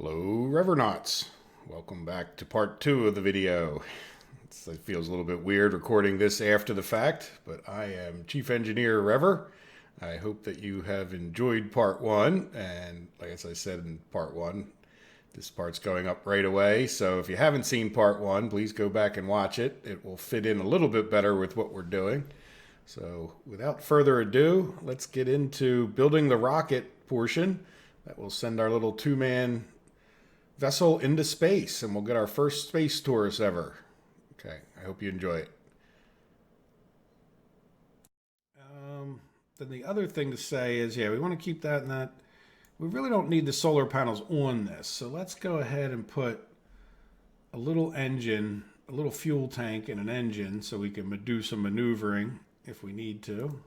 Hello Revernauts, welcome back to part 2 of the video. It feels a little bit weird recording this after the fact, but I am Chief Engineer Rever. I hope that you have enjoyed part 1, and like as I said in part 1, this part's going up right away, so if you haven't seen part 1, please go back and watch it. It will fit in a little bit better with what we're doing. So without further ado, let's get into building the rocket portion that will send our little two-man vessel into space, and we'll get our first space tourist ever. Okay, I hope you enjoy it. Then the other thing to say is, we want to keep that and that. We really don't need the solar panels on this, so let's go ahead and put a little engine, a little fuel tank and an engine so we can do some maneuvering if we need to.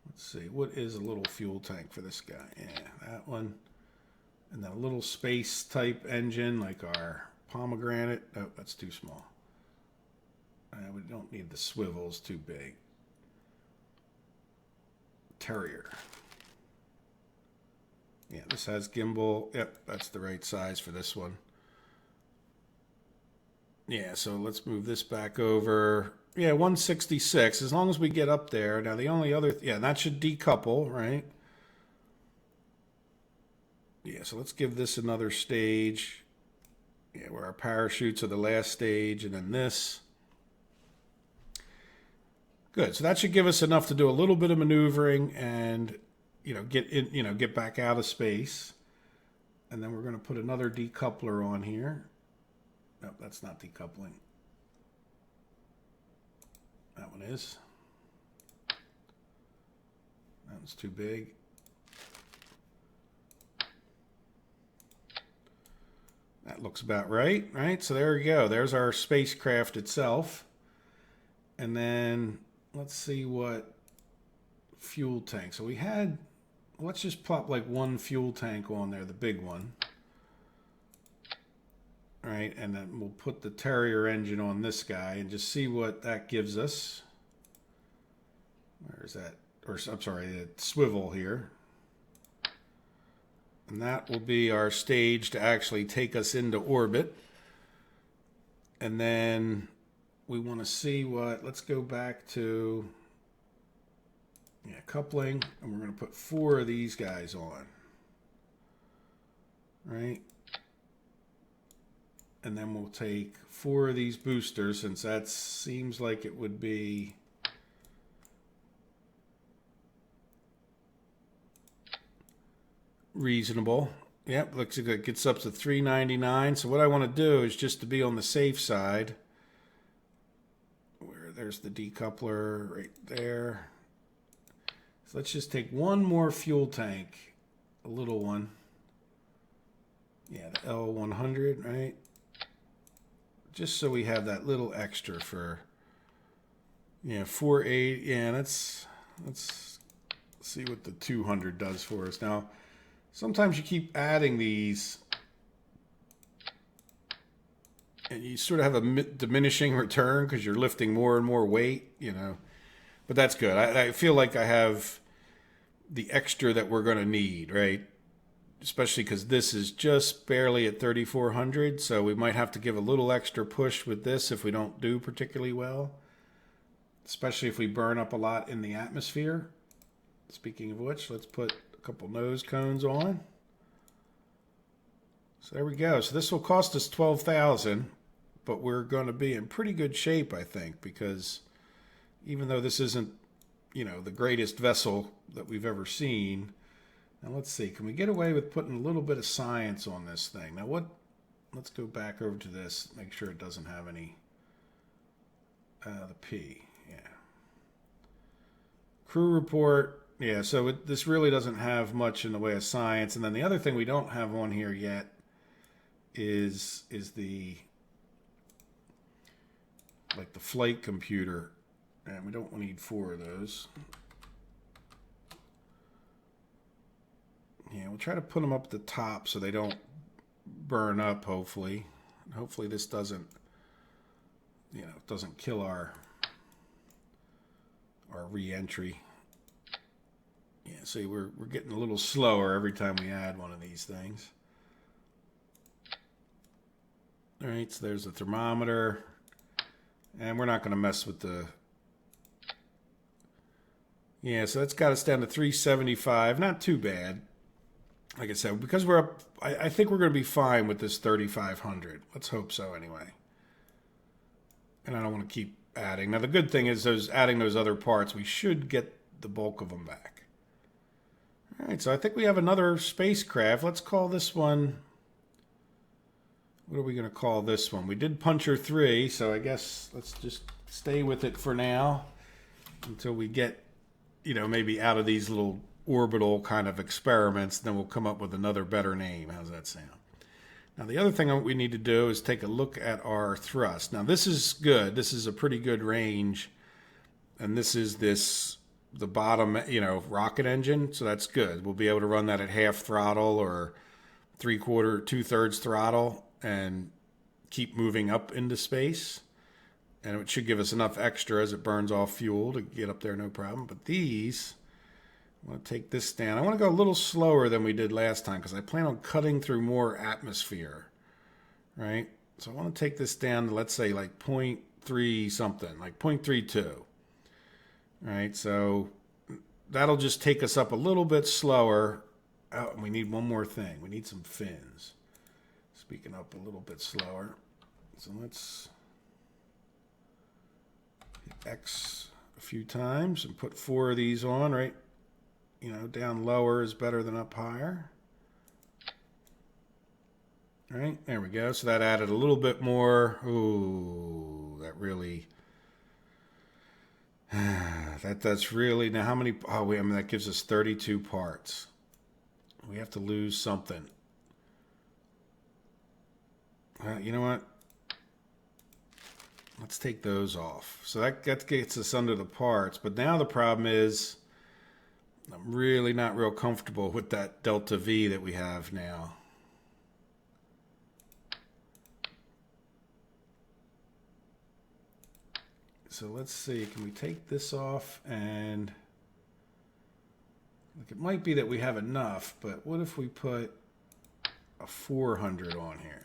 Let's see, what is a little fuel tank for this guy? Yeah, that one. And then a little space type engine like our pomegranate. Oh, that's too small. We don't need the swivels, too big. Terrier. Yeah, this has gimbal. Yep, that's the right size for this one. Yeah, so let's move this back over. Yeah, 166, as long as we get up there. Now the only other, that should decouple, right? Yeah, so let's give this another stage. Yeah, where our parachutes are the last stage, and then this. Good, so that should give us enough to do a little bit of maneuvering and, get back out of space. And then we're going to put another decoupler on here. Nope, that's not decoupling. That one is. That one's too big. That looks about right, right? So there we go. There's our spacecraft itself. And then let's see what fuel tank. So we had, let's just plop like one fuel tank on there, the big one. All right, and then we'll put the Terrier engine on this guy and just see what that gives us. Where is that? Or I'm sorry, the swivel here. And that will be our stage to actually take us into orbit. And then we want to see what, let's go back to coupling, and we're going to put 4 of these guys on. Right? And then we'll take 4 of these boosters, since that seems like it would be reasonable. Yep, looks like it gets up to $399. So what I want to do is just to be on the safe side, where there's the decoupler right there. So let's just take one more fuel tank, a little one. Yeah, the L100, right? Just so we have that little extra for 480. Yeah, let's see what the 200 does for us. Now, sometimes you keep adding these and you sort of have a diminishing return because you're lifting more and more weight, But that's good. I feel like I have the extra that we're going to need, right? Especially because this is just barely at 3,400, so we might have to give a little extra push with this if we don't do particularly well, especially if we burn up a lot in the atmosphere. Speaking of which, let's put a couple nose cones on. So there we go. So this will cost us $12,000, but we're going to be in pretty good shape, I think, because even though this isn't, the greatest vessel that we've ever seen. Now let's see, can we get away with putting a little bit of science on this thing? Now let's go back over to this, make sure it doesn't have any, the P, Crew report, so this really doesn't have much in the way of science. And then the other thing we don't have on here yet is the flight computer. And we don't need 4 of those. Yeah, we'll try to put them up at the top so they don't burn up, hopefully. And hopefully this doesn't, doesn't kill our re-entry. Yeah, see, we're getting a little slower every time we add one of these things. All right, so there's the thermometer. And we're not going to mess with the... Yeah, so that's got us down to 375. Not too bad. Like I said, because we're up, I think we're going to be fine with this 3,500. Let's hope so anyway. And I don't want to keep adding. Now, the good thing is adding those other parts, we should get the bulk of them back. All right, so I think we have another spacecraft. Let's call this one... What are we going to call this one? We did Puncher 3, so I guess let's just stay with it for now until we get, you know, maybe out of these little orbital kind of experiments. Then we'll come up with another better name. How's that sound? Now, the other thing we need to do is take a look at our thrust. Now, this is good. This is a pretty good range. And this is the bottom, you know, rocket engine. So that's good. We'll be able to run that at half throttle or 3/4, 2/3 throttle and keep moving up into space. And it should give us enough extra as it burns off fuel to get up there, no problem. But these, I want to take this down. I want to go a little slower than we did last time because I plan on cutting through more atmosphere, right? So I want to take this down to, let's say, like 0.3 something, like 0.32, right? So that'll just take us up a little bit slower. Oh, and we need one more thing. We need some fins. Speaking up a little bit slower. So let's hit X a few times and put 4 of these on, right? You know, down lower is better than up higher. All right, there we go. So that added a little bit more. Ooh, that really... that's really... Now, how many... Oh, wait, I mean, that gives us 32 parts. We have to lose something. You know what? Let's take those off. So that gets us under the parts. But now the problem is I'm really not real comfortable with that delta V that we have now. So let's see. Can we take this off? And look, it might be that we have enough, but what if we put a 400 on here?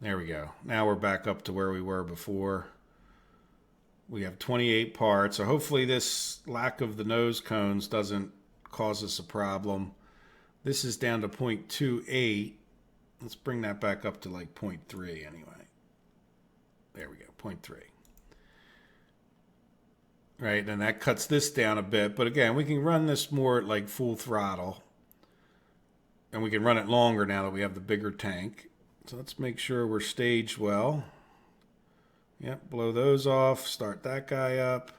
There we go. Now we're back up to where we were before. We have 28 parts. So hopefully this lack of the nose cones doesn't cause us a problem. This is down to 0.28. Let's bring that back up to like 0.3 anyway. There we go, 0.3. Right, and that cuts this down a bit. But again, we can run this more at like full throttle. And we can run it longer now that we have the bigger tank. So let's make sure we're staged well. Yep, blow those off, start that guy up.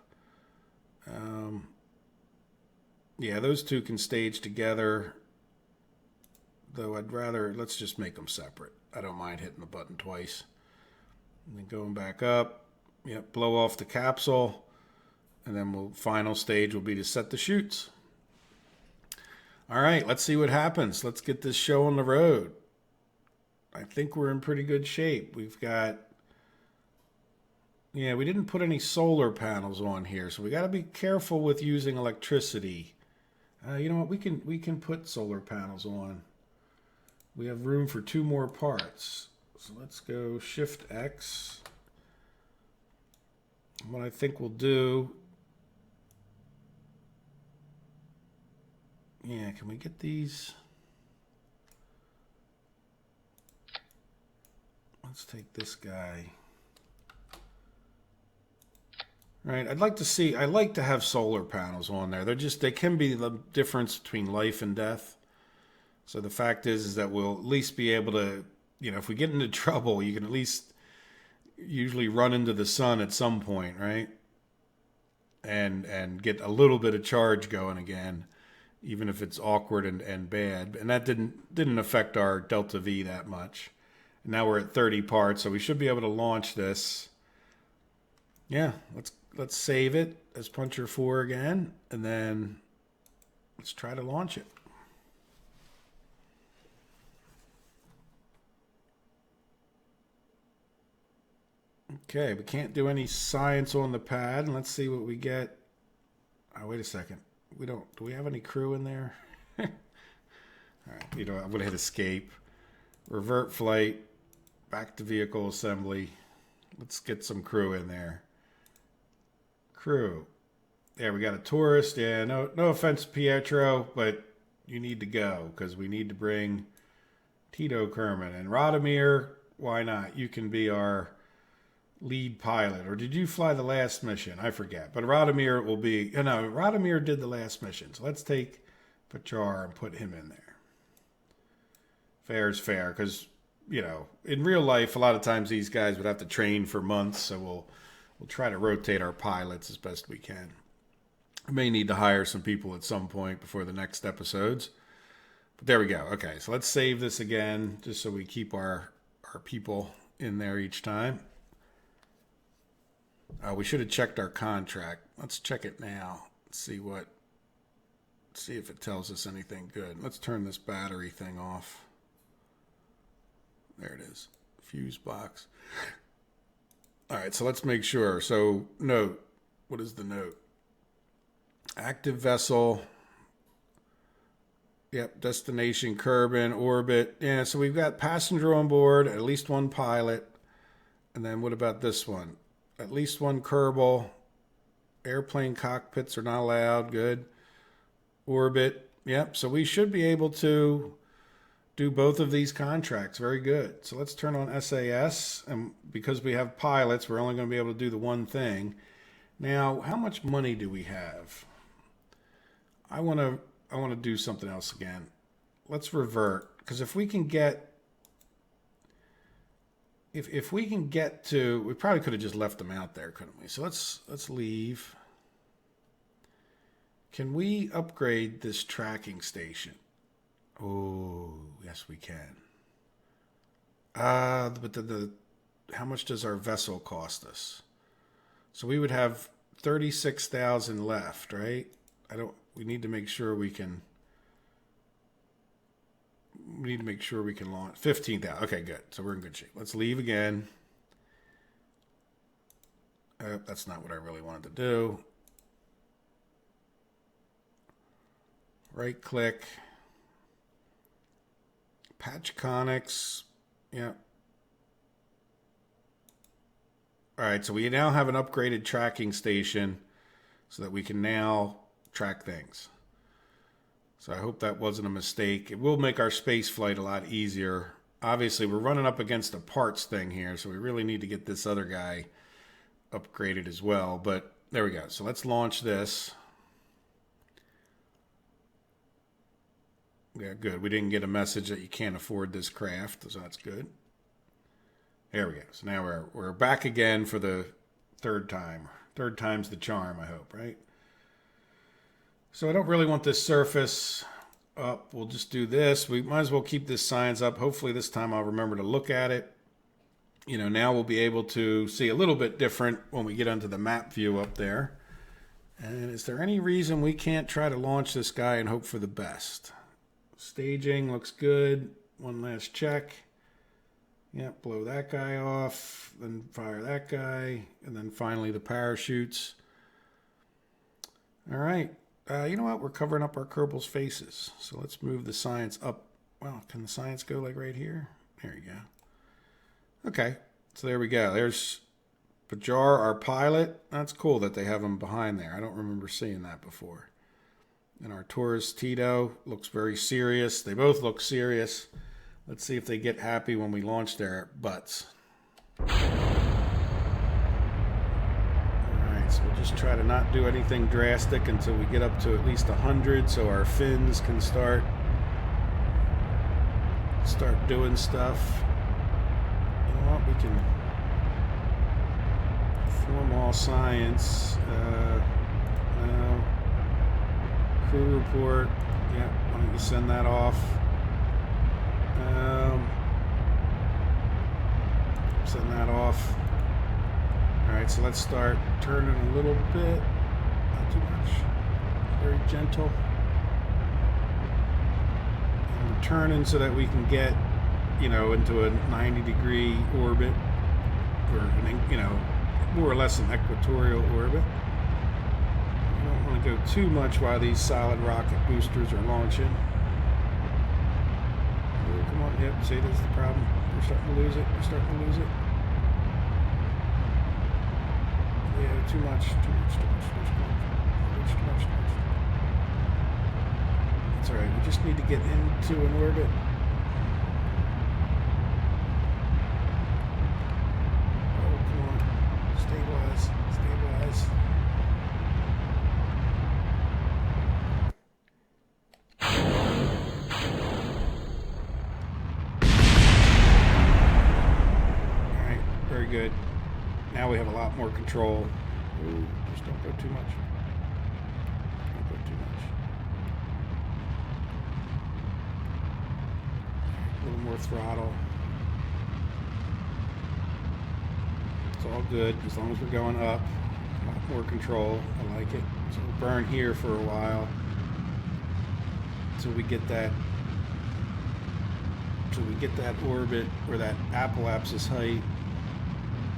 Yeah, those two can stage together. Though I'd rather, let's just make them separate. I don't mind hitting the button twice. And then going back up. Yep, blow off the capsule. And then final stage will be to set the chutes. All right, let's see what happens. Let's get this show on the road. I think we're in pretty good shape. We've got, yeah, we didn't put any solar panels on here, so we got to be careful with using electricity. You know what? We can put solar panels on. We have room for 2 more parts. So let's go Shift X. What I think we'll do, yeah, can we get these? Let's take this guy. Right, I'd like to see, I like to have solar panels on there. They can be the difference between life and death. So the fact is that we'll at least be able to, you know, if we get into trouble, you can at least usually run into the sun at some point, right? And get a little bit of charge going again, even if it's awkward and bad. And that didn't affect our delta V that much. And now we're at 30 parts, so we should be able to launch this. Yeah, let's save it as Puncher 4 again, and then let's try to launch it. Okay, we can't do any science on the pad. Let's see what we get. Oh, wait a second. Do we have any crew in there? All right, you know, I'm going to hit escape. Revert flight. Back to vehicle assembly. Let's get some crew in there. Crew. Yeah, we got a tourist. Yeah, no offense, Pietro, but you need to go because we need to bring Tito Kerman. And Radomir, why not? You can be our lead pilot. Or did you fly the last mission? I forget. But Radomir will be... No, Radomir did the last mission. So let's take Pachar and put him in there. Fair is fair because, you know, in real life, a lot of times these guys would have to train for months. So we'll try to rotate our pilots as best we can. I may need to hire some people at some point before the next episodes. But there we go. Okay, so let's save this again just so we keep our people in there each time. We should have checked our contract. Let's check it now. See if it tells us anything good. Let's turn this battery thing off. There it is. Fuse box. All right, so let's make sure. So note. What is the note? Active vessel. Yep, destination Kerbin, orbit. Yeah, so we've got passenger on board, at least one pilot. And then what about this one? At least one Kerbal. Airplane cockpits are not allowed. Good. Orbit. Yep, so we should be able to do both of these contracts. Very good. So let's turn on SAS. And because we have pilots, we're only going to be able to do the one thing. Now, how much money do we have? I want to do something else again. Let's revert, because if we can get to, we probably could have just left them out there, couldn't we? So let's leave. Can we upgrade this tracking station? Oh, yes we can. But how much does our vessel cost us? So we would have 36,000 left, right? We need to make sure we can launch 15,000. Okay, good. So we're in good shape. Let's leave again. That's not what I really wanted to do. Right click. Patch Conics. Yeah. All right, so we now have an upgraded tracking station so that we can now track things. So I hope that wasn't a mistake. It will make our space flight a lot easier. Obviously, we're running up against a parts thing here, so we really need to get this other guy upgraded as well. But there we go. So let's launch this. Yeah, good. We didn't get a message that you can't afford this craft, so that's good. There we go. So now we're back again for the third time. Third time's the charm, I hope, right? So I don't really want this surface up. We'll just do this. We might as well keep this science up. Hopefully this time I'll remember to look at it. You know, now we'll be able to see a little bit different when we get onto the map view up there. And is there any reason we can't try to launch this guy and hope for the best? Staging looks good. One last check. Yep, blow that guy off, then fire that guy, and then finally the parachutes. All right. You know what? We're covering up our Kerbal's faces. So let's move the science up. Well, can the science go like right here? There you go. Okay. So there we go. There's Bajar, our pilot. That's cool that they have him behind there. I don't remember seeing that before. And our tourist, Tito, looks very serious. They both look serious. Let's see if they get happy when we launch their butts. All right, so we'll just try to not do anything drastic until we get up to at least 100 so our fins can start doing stuff. You know what, we can form all science. Crew report. Yeah, why don't you send that off? Send that off. Alright, so let's start turning a little bit. Not too much. Very gentle. And we're turning so that we can get, you know, into a 90-degree orbit. Or, you know, more or less an equatorial orbit. We don't want to go too much while these solid rocket boosters are launching. Come on. Yep, see, that's the problem. We're starting to lose it. We're starting to lose it. Yeah, too much. That's all right. We just need to get into an orbit. Oh, come on. Stabilize. Stabilize. All right. Very good. Now we have a lot more control. Ooh, just don't go too much. Don't go too much. A little more throttle. It's all good as long as we're going up. A lot more control. I like it. So we'll burn here for a while until we get that. Until we get that orbit or that apoapsis height.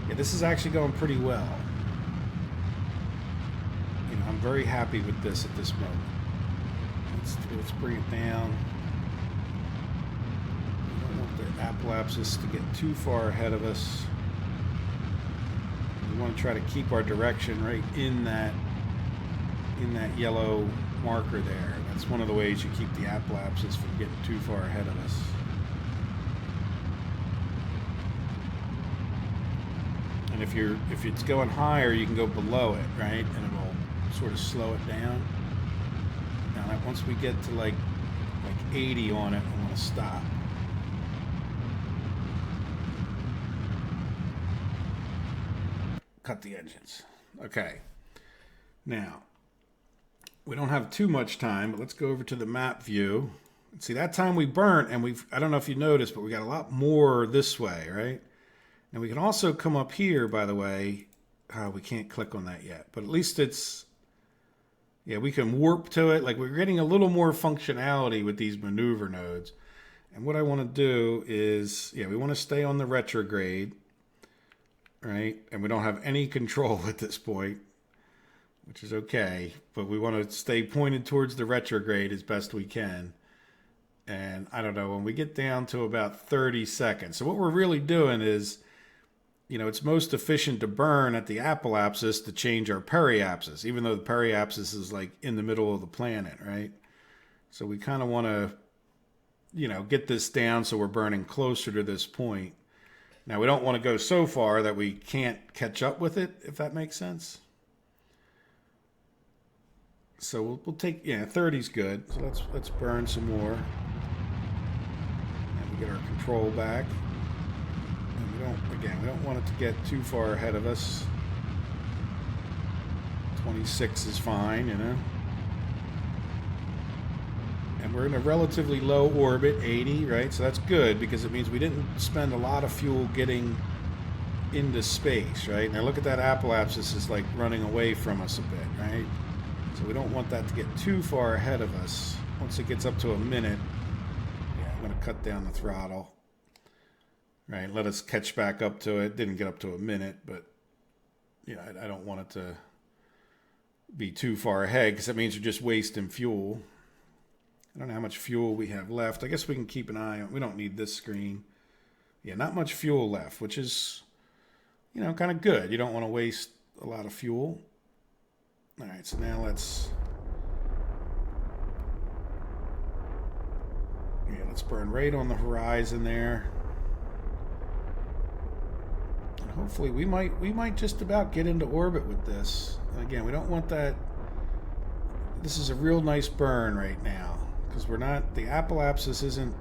Yeah, this is actually going pretty well. You know, I'm very happy with this at this moment. Let's bring it down. We don't want the apoapsis to get too far ahead of us. We want to try to keep our direction right in that yellow marker there. That's one of the ways you keep the apoapsis from getting too far ahead of us. And if it's going higher, you can go below it, right? And it'll sort of slow it down. Now, once we get to like 80 on it, I want to stop. Cut the engines. Okay. Now, we don't have too much time, but let's go over to the map view. See, that time we burnt, and I don't know if you noticed, but we got a lot more this way, right? And we can also come up here, by the way. We can't click on that yet, but at least it's, yeah, we can warp to it. Like, we're getting a little more functionality with these maneuver nodes. And what I want to do is, yeah, we want to stay on the retrograde, right? And we don't have any control at this point, which is okay, but we want to stay pointed towards the retrograde as best we can. And I don't know, when we get down to about 30 seconds. So what we're really doing is, you know, it's most efficient to burn at the apoapsis to change our periapsis, even though the periapsis is like in the middle of the planet, right? So we kind of want to, you know, get this down so we're burning closer to this point. Now, we don't want to go so far that we can't catch up with it, if that makes sense. So we'll take, yeah, 30's good. So let's burn some more. And we get our control back. And we don't want it to get too far ahead of us. 26 is fine, you know. And we're in a relatively low orbit, 80, right? So that's good because it means we didn't spend a lot of fuel getting into space, right? Now look at that apoapsis is like running away from us a bit, right? So we don't want that to get too far ahead of us. Once it gets up to a minute, yeah, I'm going to cut down the throttle. Right, let us catch back up to it. Didn't get up to a minute, but yeah, I don't want it to be too far ahead because that means you're just wasting fuel. I don't know how much fuel we have left. I guess we can keep an eye on. We don't need this screen. Yeah, not much fuel left, which is, you know, kind of good. You don't want to waste a lot of fuel. All right, so now let's burn right on the horizon there. Hopefully we might just about get into orbit with this. And again, we don't want that. This is a real nice burn right now because we're not, the apoapsis isn't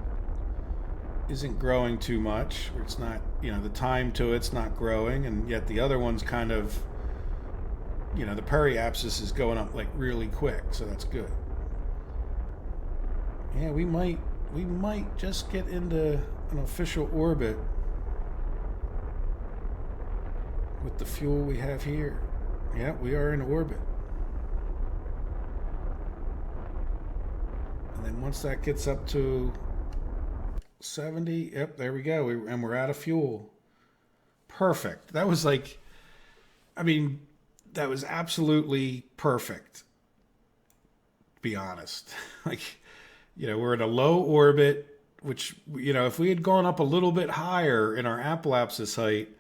growing too much. It's not, you know, the time to it's not growing, and yet the other one's kind of, you know, the periapsis is going up like really quick, so that's good. Yeah, we might just get into an official orbit with the fuel we have here. Yeah, we are in orbit. And then once that gets up to 70, yep, there we go. And we're out of fuel. Perfect. That was like, I mean, that was absolutely perfect, to be honest. Like, you know, we're in a low orbit. which, you know, if we had gone up a little bit higher in our apoapsis height,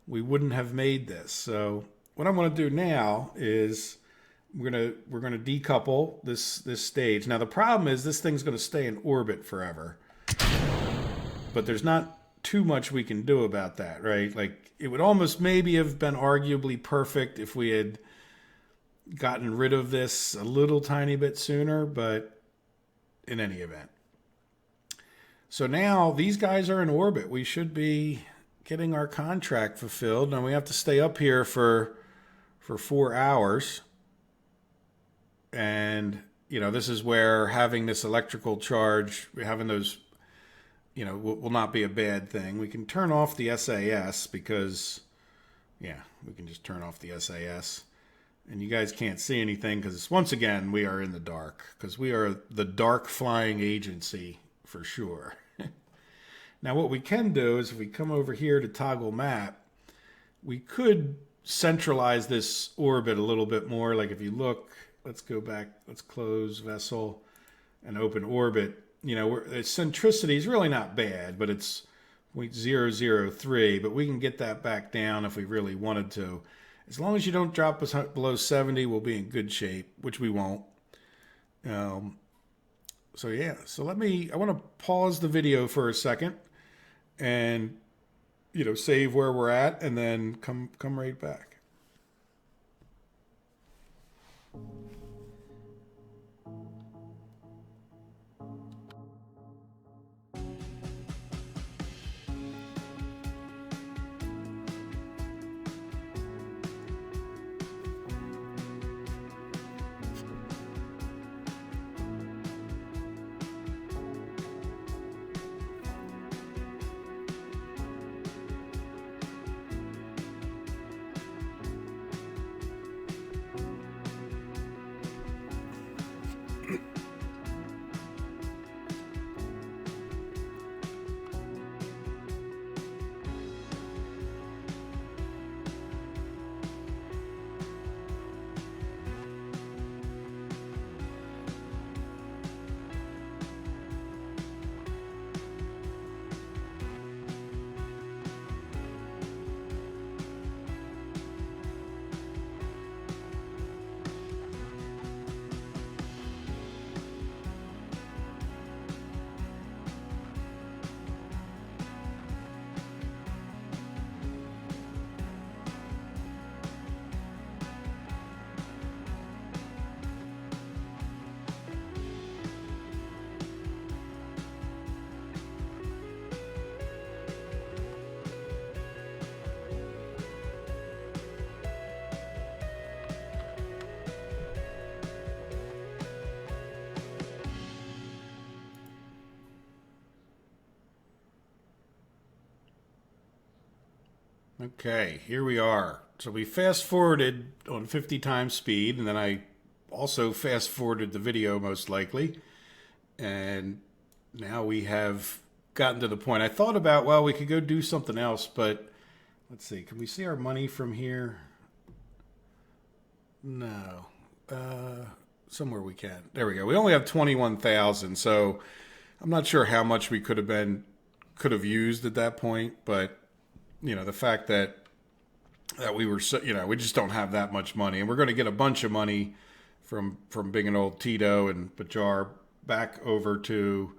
we wouldn't have made this. So what I'm going to do now is we're going to decouple this stage. Now the problem is this thing's going to stay in orbit forever, but there's not too much we can do about that, right? Like, it would almost maybe have been arguably perfect if we had gotten rid of this a little tiny bit sooner, but in any event. So now these guys are in orbit. We should be getting our contract fulfilled, and we have to stay up here for 4 hours. And, you know, this is where having this electrical charge, having those, you know, will not be a bad thing. We can turn off the SAS because, yeah, we can just turn off the SAS. And you guys can't see anything because, once again, we are in the dark, because we are the dark flying agency for sure. Now, what we can do is, if we come over here to toggle map, we could centralize this orbit a little bit more. Like, if you look, let's go back, let's close vessel and open orbit. You know, its centricity is really not bad, but it's 0.003, but we can get that back down if we really wanted to. As long as you don't drop us below 70, we'll be in good shape, which we won't. So yeah, so I want to pause the video for a second and, you know, save where we're at, and then come right back. Okay, here we are. So we fast forwarded on 50 times speed, and then I also fast forwarded the video most likely. And now we have gotten to the point. I thought about, well, we could go do something else, but let's see. Can we see our money from here? No. Somewhere we can. There we go. We only have 21,000, so I'm not sure how much we could have used at that point, but you know, the fact that we were, you know, we just don't have that much money, and we're going to get a bunch of money from big and old Tito and Bajar back over to,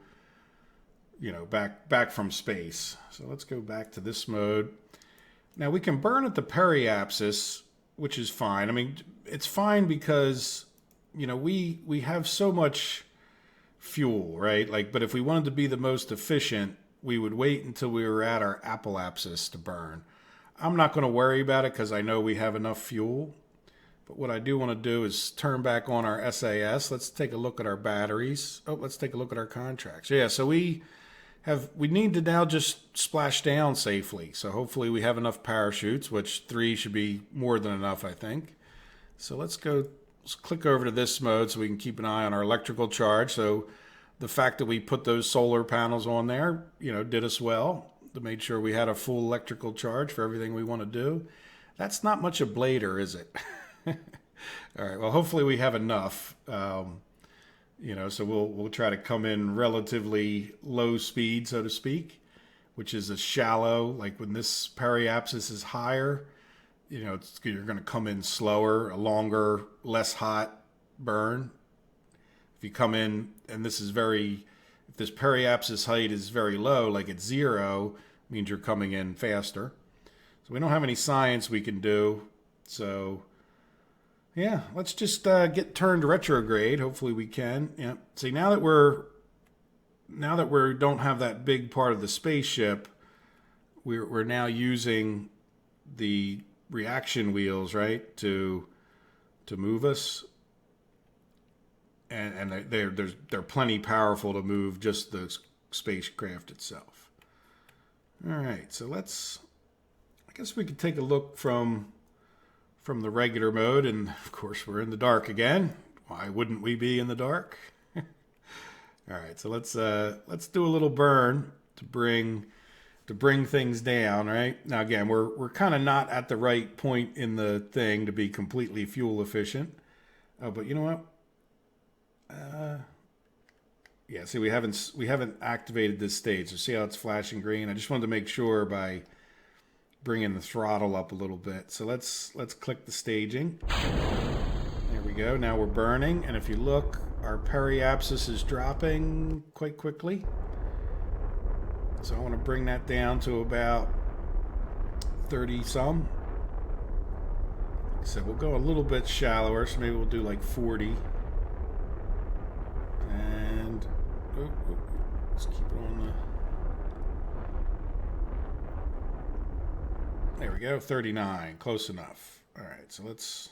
you know, back from space. So let's go back to this mode. Now we can burn at the periapsis, which is fine. I mean, it's fine because, you know, we have so much fuel, right? Like, but if we wanted to be the most efficient, we would wait until we were at our apoapsis to burn. I'm not going to worry about it because I know we have enough fuel. But what I do want to do is turn back on our SAS. Let's take a look at our batteries. Oh, let's take a look at our contracts. Yeah, so we need to now just splash down safely. So hopefully we have enough parachutes, which 3 should be more than enough, I think. So let's click over to this mode so we can keep an eye on our electrical charge. So the fact that we put those solar panels on there, you know, did us well to make sure we had a full electrical charge for everything we want to do. That's not much of blader, is it? All right, well, hopefully we have enough. So we'll try to come in relatively low speed, so to speak, which is a shallow, like when this periapsis is higher, you're going to come in slower, a longer, less hot burn. If you come in and if this periapsis height is very low, like it's 0, means you're coming in faster. So we don't have any science we can do. So yeah, let's just get turned retrograde. Hopefully we can. Yeah. See, now that we don't have that big part of the spaceship, we're now using the reaction wheels, right, to move us. And they're plenty powerful to move just the spacecraft itself. All right, so I guess we could take a look from the regular mode, and of course we're in the dark again. Why wouldn't we be in the dark? All right, so let's do a little burn to bring things down. Right now, again, we're kind of not at the right point in the thing to be completely fuel efficient. Oh, but you know what? Yeah, see, we haven't activated this stage. So see how it's flashing green? I just wanted to make sure by bringing the throttle up a little bit. So let's click the staging. There we go. Now we're burning, and if you look, our periapsis is dropping quite quickly. So I want to bring that down to about 30 some. So we'll go a little bit shallower, so maybe we'll do like 40. And let's keep it on the... There we go, 39, close enough. All right, so let's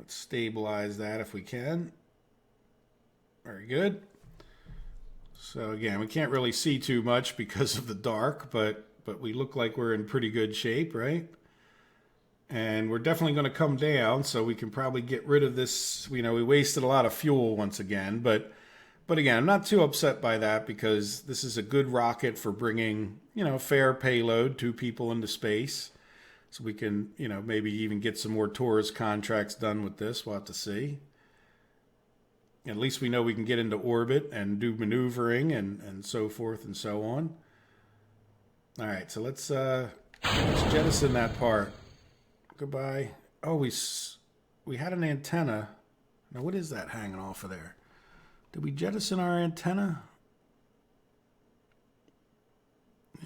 stabilize that if we can. Very good. So again, we can't really see too much because of the dark, but we look like we're in pretty good shape, right? And we're definitely going to come down, so we can probably get rid of this. We wasted a lot of fuel once again, but again, I'm not too upset by that because this is a good rocket for bringing, fair payload, 2 people into space. So we can, maybe even get some more tourist contracts done with this. We'll have to see. At least we know we can get into orbit and do maneuvering and so forth and so on. All right, so let's jettison that part. Goodbye. Oh, we had an antenna. Now, what is that hanging off of there? Did we jettison our antenna?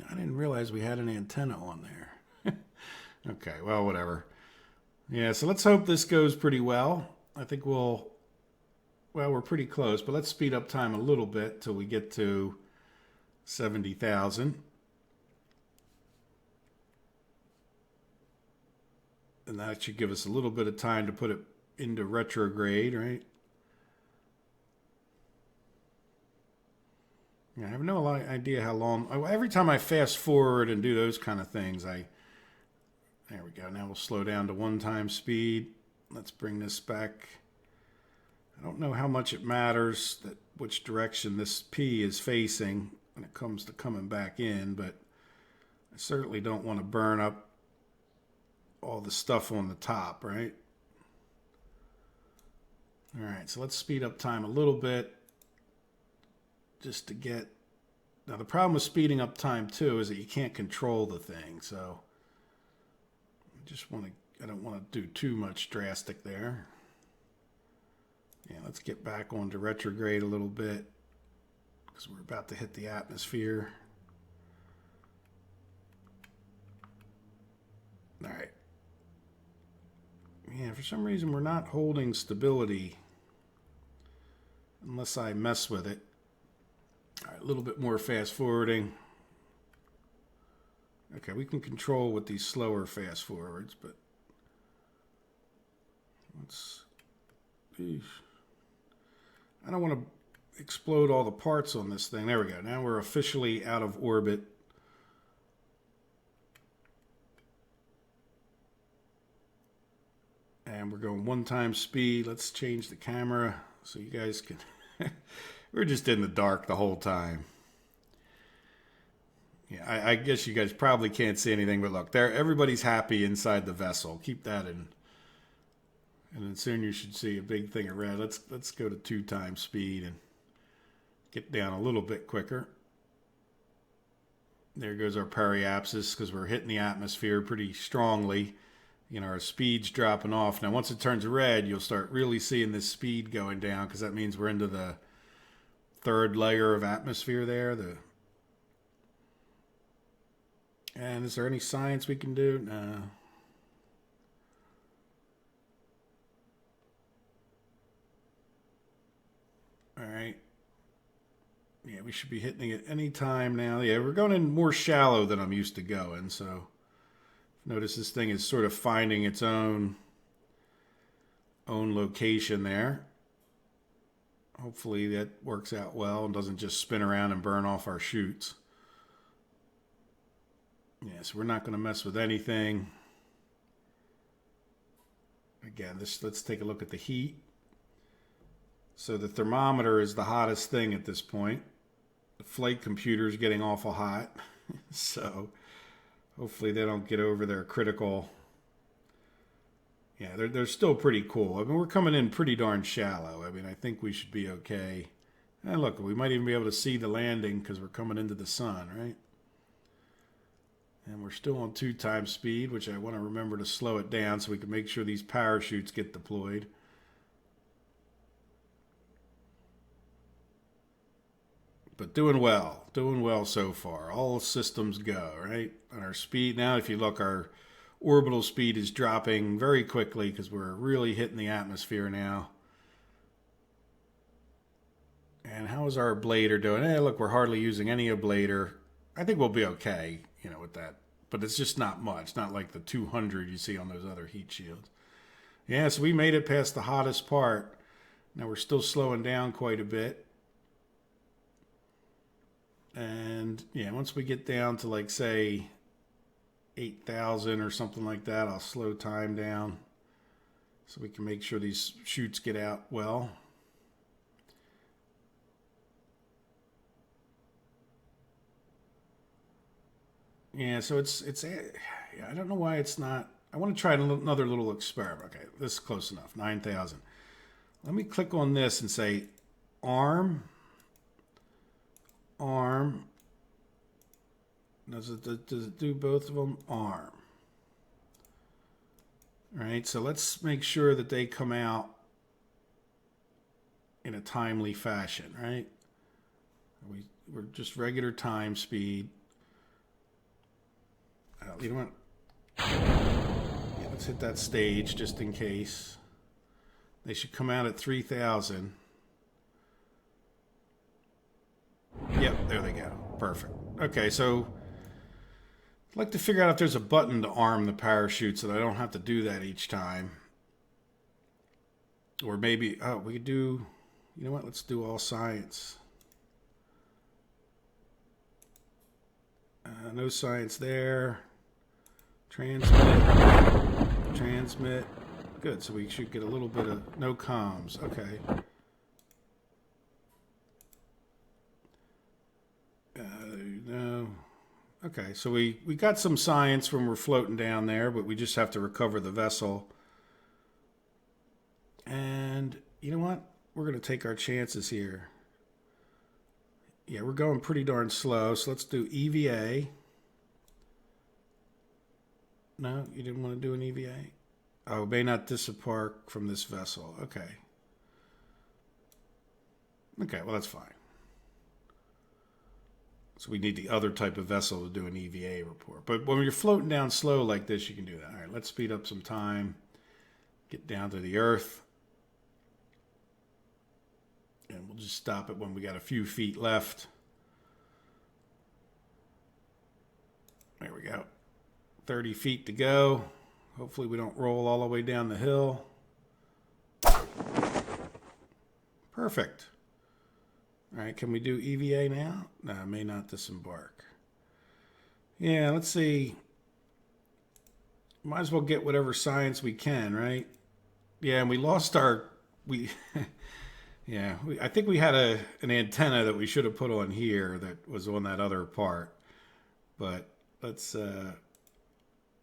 I didn't realize we had an antenna on there. Okay, well, whatever. Yeah, so let's hope this goes pretty well. I think we're pretty close, but let's speed up time a little bit till we get to 70,000. And that should give us a little bit of time to put it into retrograde, right? Yeah, I have no idea how long. Every time I fast forward and do those kind of things, there we go. Now we'll slow down to 1 speed. Let's bring this back. I don't know how much it matters which direction this P is facing when it comes to coming back in, but I certainly don't want to burn up all the stuff on the top, right? All right, so let's speed up time a little bit just to get... Now, the problem with speeding up time, too, is that you can't control the thing, so I don't want to do too much drastic there. Yeah, let's get back onto retrograde a little bit because we're about to hit the atmosphere. All right. Yeah, for some reason we're not holding stability unless I mess with it. All right, a little bit more fast forwarding. Okay, we can control with these slower fast forwards, but let's... I don't want to explode all the parts on this thing. There we go. Now we're officially out of orbit. And we're going 1 speed. Let's change the camera so you guys can... We're just in the dark the whole time. Yeah, I guess you guys probably can't see anything, but look, everybody's happy inside the vessel. Keep that in. And then soon you should see a big thing of red. Let's go to 2 times speed and get down a little bit quicker. There goes our periapsis because we're hitting the atmosphere pretty strongly. You know, our speed's dropping off. Now, once it turns red, you'll start really seeing this speed going down because that means we're into the 3rd layer of atmosphere there. And is there any science we can do? No. All right. Yeah, we should be hitting it any time now. Yeah, we're going in more shallow than I'm used to going. So notice this thing is sort of finding its own location there. Hopefully that works out well and doesn't just spin around and burn off our chutes. Yeah, so we're not going to mess with anything. Again, let's take a look at the heat. So the thermometer is the hottest thing at this point. The flight computer is getting awful hot. So hopefully they don't get over their critical. Yeah, they're still pretty cool. I mean, we're coming in pretty darn shallow. I mean, I think we should be okay. And look, we might even be able to see the landing because we're coming into the sun, right? And we're still on 2 times speed, which I want to remember to slow it down so we can make sure these parachutes get deployed. But doing well so far. All systems go, right? On our speed now, if you look, our orbital speed is dropping very quickly because we're really hitting the atmosphere now. And how is our ablator doing? Hey, look, we're hardly using any ablator. I think we'll be okay, you know, with that. But it's just not much. Not like the 200 you see on those other heat shields. Yeah, so we made it past the hottest part. Now we're still slowing down quite a bit. And yeah, once we get down to like, say, 8,000 or something like that, I'll slow time down so we can make sure these chutes get out well. Yeah, so it's I don't know why it's not. I want to try another little experiment. Okay, this is close enough, 9,000. Let me click on this and say arm. Does it do both of them? Arm. All right, so let's make sure that they come out in a timely fashion, right? We're just regular time speed. You know what? Yeah, let's hit that stage just in case. They should come out at 3,000. Yep, there they go. Perfect. Okay, so I'd like to figure out if there's a button to arm the parachute so that I don't have to do that each time. Or maybe, we could do, you know what? Let's do all science. No science there. Transmit. Good, so we should get a little bit of no comms. Okay. No. Okay, so we got some science when we're floating down there, but we just have to recover the vessel. And you know what? We're going to take our chances here. Yeah, we're going pretty darn slow, so let's do EVA. No, you didn't want to do an EVA? Oh, may not disembark from this vessel. Okay. Okay, well, that's fine. So we need the other type of vessel to do an EVA report. But when you're floating down slow like this, you can do that. All right, let's speed up some time. Get down to the Earth. And we'll just stop it when we got a few feet left. There we go. 30 feet to go. Hopefully we don't roll all the way down the hill. Perfect. All right, can we do EVA now? No, I may not disembark. Yeah, let's see. Might as well get whatever science we can, right? Yeah, and we lost our... I think we had an antenna that we should have put on here that was on that other part. But let's...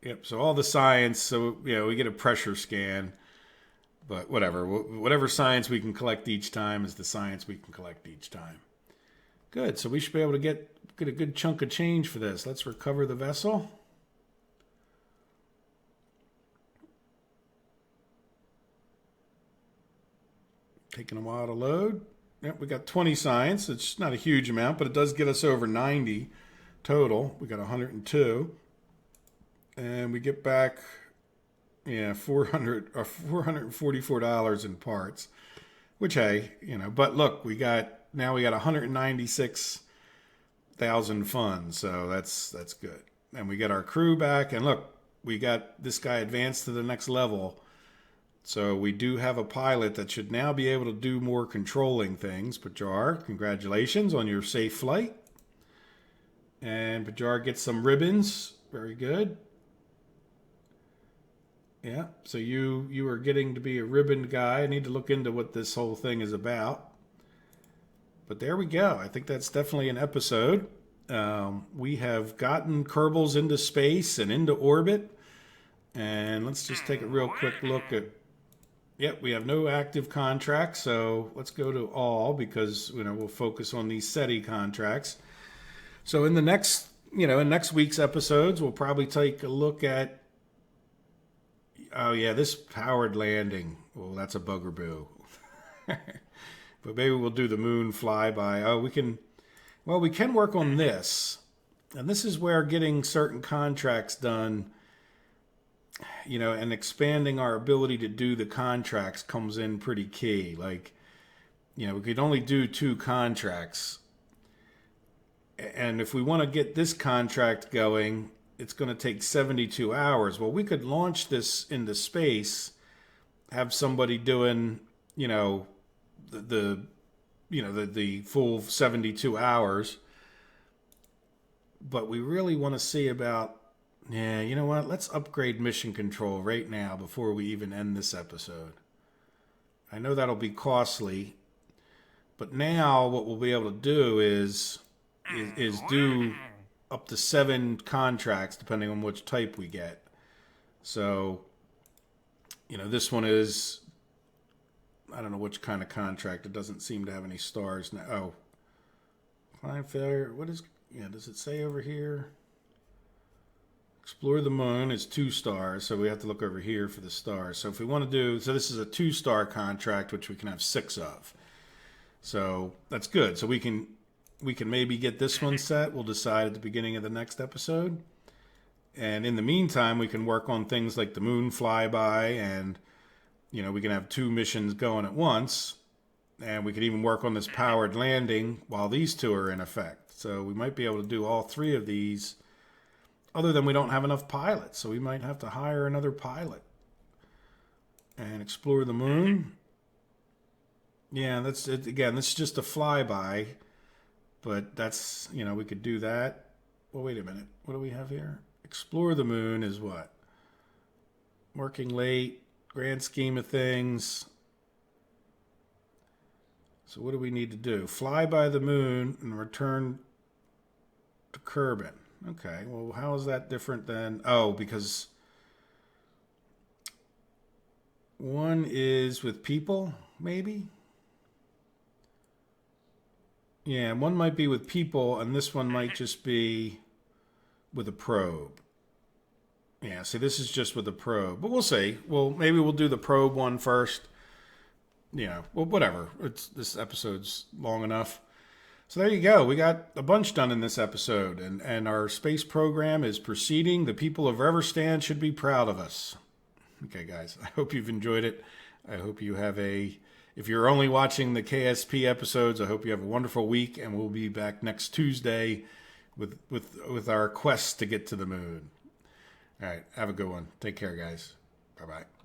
Yep, so all the science, so, we get a pressure scan. But whatever. Whatever science we can collect each time is the science we can collect each time. Good. So we should be able to get a good chunk of change for this. Let's recover the vessel. Taking a while to load. Yep, we got 20 science. It's not a huge amount, but it does get us over 90 total. We got 102. And we get back, yeah, $444 in parts. Which, hey, you know, but look, now we got 196,000 funds, so that's good. And we got our crew back, and look, we got this guy advanced to the next level. So we do have a pilot that should now be able to do more controlling things. Pajar, congratulations on your safe flight. And Pajar gets some ribbons. Very good. Yeah, so you are getting to be a ribbon guy. I need to look into what this whole thing is about. But there we go. I think that's definitely an episode. We have gotten Kerbals into space and into orbit. And let's just take a real quick look at... Yep, we have no active contracts, so let's go to all because we'll focus on these SETI contracts. So in the next, in next week's episodes, we'll probably take a look at, oh yeah, this powered landing. Well, that's a bugaboo. But maybe we'll do the moon flyby. Oh, we can work on this. And this is where getting certain contracts done, and expanding our ability to do the contracts comes in pretty key. Like, we could only do 2 contracts. And if we want to get this contract going, it's going to take 72 hours. Well, we could launch this into space, have somebody doing, the full 72 hours. But we really want to see about, yeah, you know what? Let's upgrade mission control right now before we even end this episode. I know that'll be costly, but now what we'll be able to do is do up to 7 contracts depending on which type we get. So, this one is, I don't know which kind of contract. It doesn't seem to have any stars now. Oh, client failure. What is? Yeah, does it say over here? Explore the moon is 2 stars, so we have to look over here for the stars. So if we want to do, so this is a 2-star contract, which we can have 6 of. So that's good. So we can maybe get this one set. We'll decide at the beginning of the next episode. And in the meantime, we can work on things like the moon flyby, and we can have 2 missions going at once. And we could even work on this powered landing while these 2 are in effect. So we might be able to do all 3 of these. Other than we don't have enough pilots, so we might have to hire another pilot. And explore the moon. Yeah, that's it. Again, this is just a flyby, but that's, we could do that. Well, wait a minute. What do we have here? Explore the moon is what? Working late, grand scheme of things. So what do we need to do? Fly by the moon and return to Kerbin. Okay, well, how is that different than... Oh, because one is with people, maybe? Yeah, one might be with people, and this one might just be with a probe. Yeah, see, this is just with a probe. But we'll see. Well, maybe we'll do the probe one first. Well, whatever. This episode's long enough. So there you go. We got a bunch done in this episode, and our space program is proceeding. The people of Reverstan should be proud of us. Okay, guys, I hope you've enjoyed it. I hope you have if you're only watching the KSP episodes, I hope you have a wonderful week, and we'll be back next Tuesday with our quest to get to the moon. All right, have a good one. Take care, guys. Bye-bye.